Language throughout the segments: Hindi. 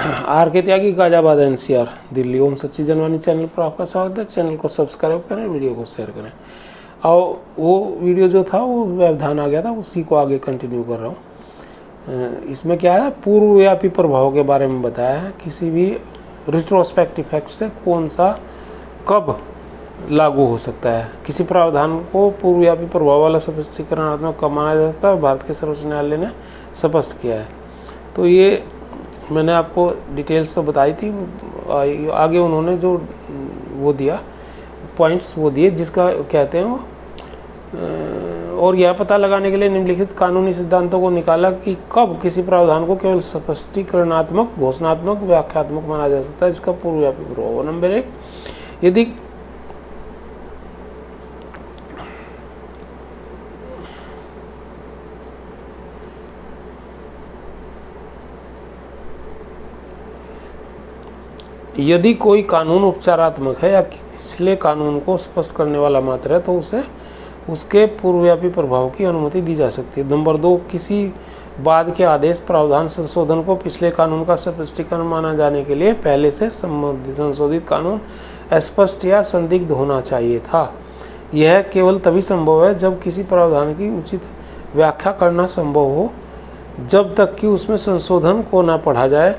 आर के त्यागी, गाजियाबाद NCR, दिल्ली। ओम सच्ची जनवाणी चैनल पर आपका स्वागत है। चैनल को सब्सक्राइब करें, वीडियो को शेयर करें। और वो वीडियो जो था वो व्यवधान आ गया था, उसी को आगे कंटिन्यू कर रहा हूँ। इसमें क्या है, पूर्वव्यापी प्रभाव के बारे में बताया है। किसी भी रिट्रोस्पेक्टिव इफेक्ट से कौन सा कब लागू हो सकता है, किसी प्रावधान को पूर्वव्यापी प्रभाव वाला स्पष्टीकरणात्मक कब माना जा सकता है, भारत के सर्वोच्च न्यायालय ने स्पष्ट किया है। तो ये मैंने आपको डिटेल्स तो बताई थी। आगे उन्होंने जो वो दिया पॉइंट्स वो दिए, जिसका कहते हैं वो और यह पता लगाने के लिए निम्नलिखित कानूनी सिद्धांतों को निकाला कि कब किसी प्रावधान को केवल स्पष्टीकरणात्मक, घोषणात्मक, व्याख्यात्मक माना जा सकता है, इसका पूर्वव्यापी प्रभाव। नंबर 1, यदि कोई कानून उपचारात्मक है या पिछले कानून को स्पष्ट करने वाला मात्र है तो उसे उसके पूर्वव्यापी प्रभाव की अनुमति दी जा सकती है। नंबर 2, किसी बाद के आदेश, प्रावधान, संशोधन को पिछले कानून का स्पष्टीकरण माना जाने के लिए पहले से संशोधित कानून स्पष्ट या संदिग्ध होना चाहिए था। यह केवल तभी संभव है जब किसी प्रावधान की उचित व्याख्या करना संभव हो। जब तक कि उसमें संशोधन को न पढ़ा जाए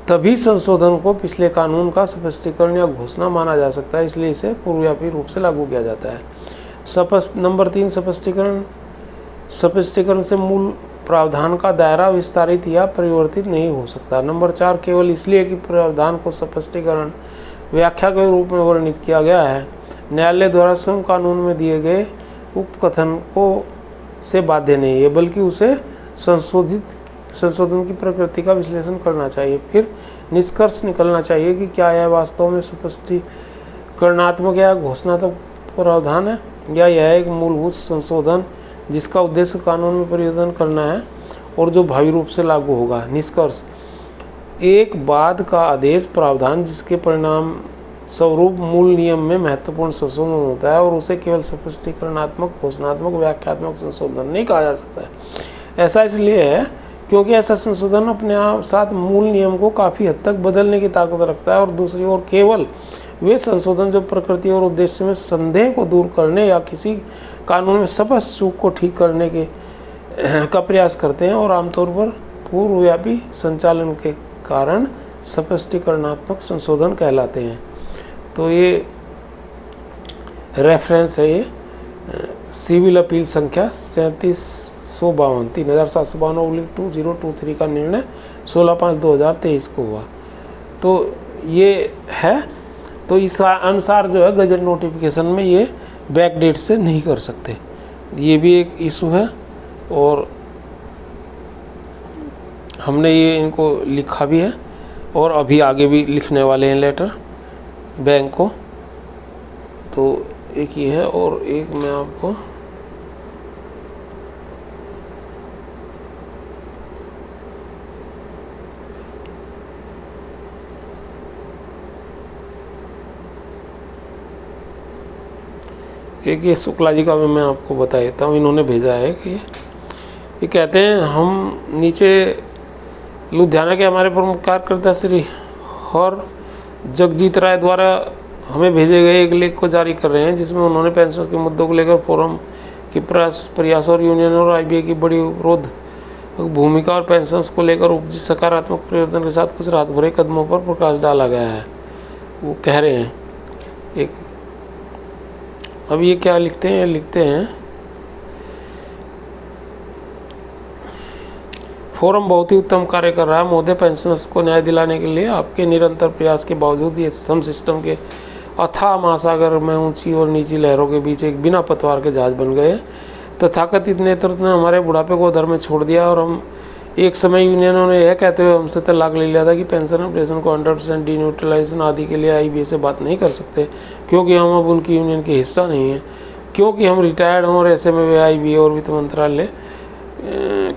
तभी संशोधन को पिछले कानून का स्पष्टीकरण या घोषणा माना जा सकता है, इसलिए इसे पूर्वव्यापी रूप से लागू किया जाता है। नंबर 3, स्पष्टीकरण से मूल प्रावधान का दायरा विस्तारित या परिवर्तित नहीं हो सकता। नंबर 4, केवल इसलिए कि प्रावधान को स्पष्टीकरण, व्याख्या के रूप में वर्णित किया गया है, न्यायालय द्वारा स्वयं कानून में दिए गए उक्त कथन को से बाध्य नहीं है, बल्कि उसे संशोधन की प्रकृति का विश्लेषण करना चाहिए। फिर निष्कर्ष निकलना चाहिए कि क्या यह वास्तव में स्पष्टीकरणात्मक या घोषणात्मक प्रावधान है या यह एक मूलभूत संशोधन जिसका उद्देश्य कानून में परिवर्तन करना है और जो भावी रूप से लागू होगा। निष्कर्ष, एक बाद का आदेश, प्रावधान जिसके परिणाम स्वरूप मूल नियम में महत्वपूर्ण संशोधन होता है और उसे केवल स्पष्टीकरणात्मक, घोषणात्मक, व्याख्यात्मक संशोधन नहीं कहा जा सकता है। ऐसा इसलिए है क्योंकि ऐसा संशोधन अपने आप साथ मूल नियम को काफ़ी हद तक बदलने की ताकत रखता है और दूसरी ओर केवल वे संशोधन जो प्रकृति और उद्देश्य में संदेह को दूर करने या किसी कानून में स्पष्ट चूक को ठीक करने का प्रयास करते हैं और आमतौर पर पूर्वव्यापी संचालन के कारण स्पष्टीकरणात्मक संशोधन कहलाते हैं। तो ये रेफरेंस है, ये सिविल अपील संख्या 3752 3752/2023 का निर्णय 16/5/2023 को हुआ। तो ये है, तो इस अनुसार जो है गजट नोटिफिकेशन में ये बैक डेट से नहीं कर सकते, ये भी एक इशू है। और हमने ये इनको लिखा भी है और अभी आगे भी लिखने वाले हैं लेटर बैंक को। तो एक ये है और एक मैं आपको एक ये शुक्ला जी का भी मैं आपको बता देता हूँ। इन्होंने भेजा है कि ये कहते हैं, हम नीचे लुधियाना के हमारे प्रमुख कार्यकर्ता श्री हर जगजीत राय द्वारा हमें भेजे गए एक लेख को जारी कर रहे हैं, जिसमें उन्होंने पेंशन के मुद्दों को लेकर फोरम के प्रयास और यूनियन और IBA की बड़ी विरोध भूमिका और पेंशन को लेकर उपजित सकारात्मक परिवर्तन के साथ कुछ राहत भरे कदमों पर प्रकाश डाला गया है। वो कह रहे हैं एक, अब ये क्या लिखते हैं, लिखते हैं फोरम बहुत ही उत्तम कार्य कर रहा है महोदय। पेंशनर्स को न्याय दिलाने के लिए आपके निरंतर प्रयास के बावजूद ये सम सिस्टम के अथाह महासागर में ऊंची और नीची लहरों के बीच एक बिना पतवार के जहाज बन गए। तथाकथित नेतृत्व ने हमारे बुढ़ापे को उधर में छोड़ दिया और हम एक समय यूनियनों ने यह कहते हुए हमसे तलाक ले लिया था कि पेंशन ऑपरेशन को 100% डिन्यूट्रलाइजेशन आदि के लिए IBA से बात नहीं कर सकते, क्योंकि हम अब उनकी यूनियन के हिस्सा नहीं हैं, क्योंकि हम रिटायर्ड हों और ऐसे में वे IBA और वित्त मंत्रालय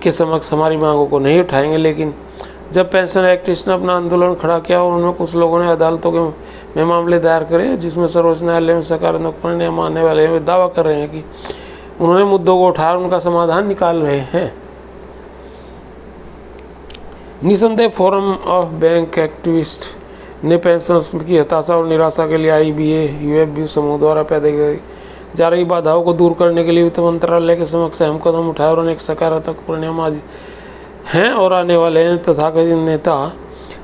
के समक्ष हमारी मांगों को नहीं उठाएंगे। लेकिन जब पेंशन एक्टिविस्ट ने अपना आंदोलन खड़ा किया और उनमें कुछ लोगों ने अदालतों में मामले दायर करे जिसमें सर्वोच्च न्यायालय में सकारात्मक परिणाम आने वाले हैं, वे दावा कर रहे हैं कि उन्होंने मुद्दों को उठा और उनका समाधान निकाल रहे हैं। निसंदेह फोरम ऑफ बैंक एक्टिविस्ट ने पेंशनर्स की हताशा और निराशा के लिए IBA UFB समूह द्वारा पैदा की जा रही बाधाओं को दूर करने के लिए वित्त मंत्रालय के समक्ष अहम कदम उठाए और अनेक सकारात्मक परिणाम आज हैं और आने वाले हैं। तथाकथित नेता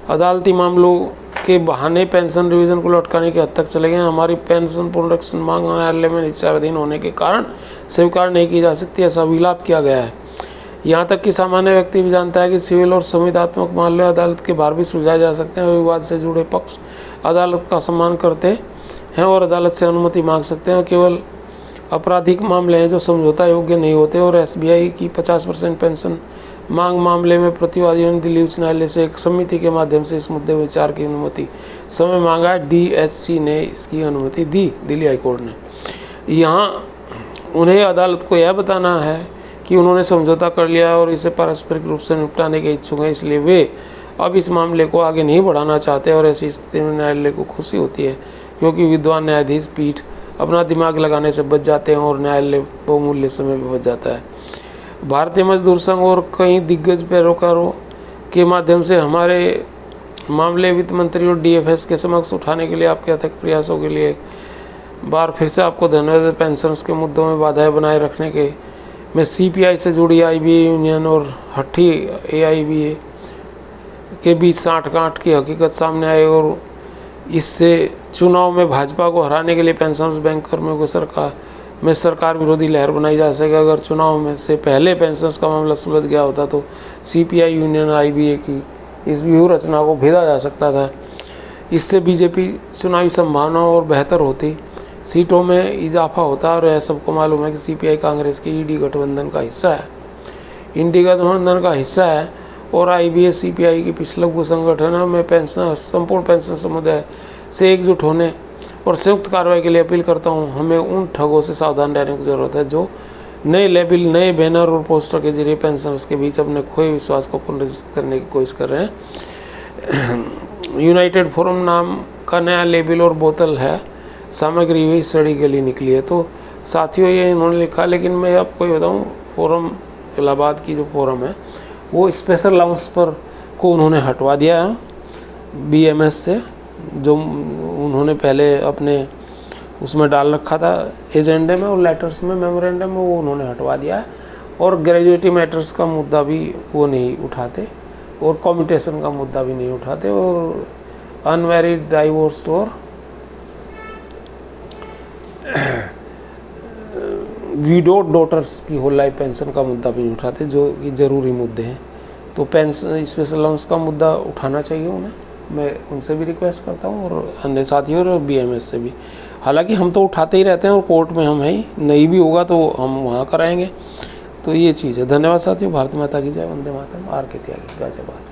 अदालती मामलों के बहाने पेंशन रिवीजन को लटकाने की हद तक चले गए। हमारी पेंशन पुनरीक्षण मांग न्यायालय में विचाराधीन होने के कारण स्वीकार नहीं की जा सकती, ऐसा विलाप किया गया है। यहाँ तक कि सामान्य व्यक्ति भी जानता है कि सिविल और संविदात्मक मामले अदालत के बाहर भी सुलझाए जा सकते हैं। विवाद से जुड़े पक्ष अदालत का सम्मान करते हैं और अदालत से अनुमति मांग सकते हैं। केवल आपराधिक मामले हैं जो समझौता योग्य नहीं होते। और SBI की 50% पेंशन मांग मामले में प्रतिवादियों ने दिल्ली उच्च न्यायालय से एक समिति के माध्यम से इस मुद्दे में विचार की अनुमति समय मांगा। DHC ने इसकी अनुमति दी, दिल्ली हाईकोर्ट ने। यहाँ उन्हें अदालत को यह बताना है कि उन्होंने समझौता कर लिया है और इसे पारस्परिक रूप से निपटाने के इच्छुक हैं, इसलिए वे अब इस मामले को आगे नहीं बढ़ाना चाहते। और ऐसी स्थिति में न्यायालय को खुशी होती है क्योंकि विद्वान न्यायाधीश पीठ अपना दिमाग लगाने से बच जाते हैं और न्यायालय बहुमूल्य समय भी बच जाता है। भारतीय मजदूर संघ और कई दिग्गज पैरोकारों के माध्यम से हमारे मामले वित्त मंत्री और DFS के समक्ष उठाने के लिए आपके अथक प्रयासों के लिए बार फिर से आपको धन्यवाद। पेंशनर्स के मुद्दों में बाधाएं बनाए रखने के में CPI से जुड़ी IBA यूनियन और हठी AIBA के बीच साठ-गांठ की हकीकत सामने आई और इससे चुनाव में भाजपा को हराने के लिए पेंशनर्स बैंक कर्मियों को सरकार विरोधी लहर बनाई जा सके। अगर चुनाव में से पहले पेंशनर्स का मामला सुलझ गया होता तो CPI यूनियन IBA की इस व्यूह रचना को भेदा जा सकता था। इससे BJP चुनावी संभावनाओं और बेहतर होती, सीटों में इजाफा होता। और यह सबको मालूम है कि CPI कांग्रेस की इंडी गठबंधन का हिस्सा है और IBA CPI की पिछलग्गू संगठन है। मैं संपूर्ण पेंशन समुदाय से एकजुट होने और संयुक्त कार्रवाई के लिए अपील करता हूं। हमें उन ठगों से सावधान रहने की जरूरत है जो नए लेबल, नए बैनर और पोस्टर के जरिए पेंशनर्स के बीच अपने खोए विश्वास को पुनर्जीवित करने की कोशिश कर रहे हैं। यूनाइटेड फोरम नाम का नया लेबल और बोतल है, सामग्री भी सड़ी गली निकली है। तो साथियों ये इन्होंने लिखा, लेकिन मैं आपको ये बताऊँ, फोरम इलाहाबाद की जो फोरम है वो स्पेशल लाउंज पर को उन्होंने हटवा दिया है BMS से, जो उन्होंने पहले अपने उसमें डाल रखा था एजेंडे में और लेटर्स में, मेमोरेंडम में, वो उन्होंने हटवा दिया है। और ग्रेजुएटी मैटर्स का मुद्दा भी वो नहीं उठाते और कम्यूटेशन का मुद्दा भी नहीं उठाते और अनमैरिड, डाइवोर्स्ड और विडोड डॉटर्स की होल लाइफ पेंशन का मुद्दा भी नहीं उठाते, जो कि ज़रूरी मुद्दे हैं। तो पेंशन स्पेशल अलाउंस का मुद्दा उठाना चाहिए उन्हें, मैं उनसे भी रिक्वेस्ट करता हूँ और अन्य साथियों और BMS से भी। हालांकि हम तो उठाते ही रहते हैं और कोर्ट में हम ही नहीं भी होगा तो हम वहाँ कराएंगे। तो ये चीज़ है। धन्यवाद साथियों। भारत माता की जय। वंदे मातरम। RK त्यागी। गाजियाबाद।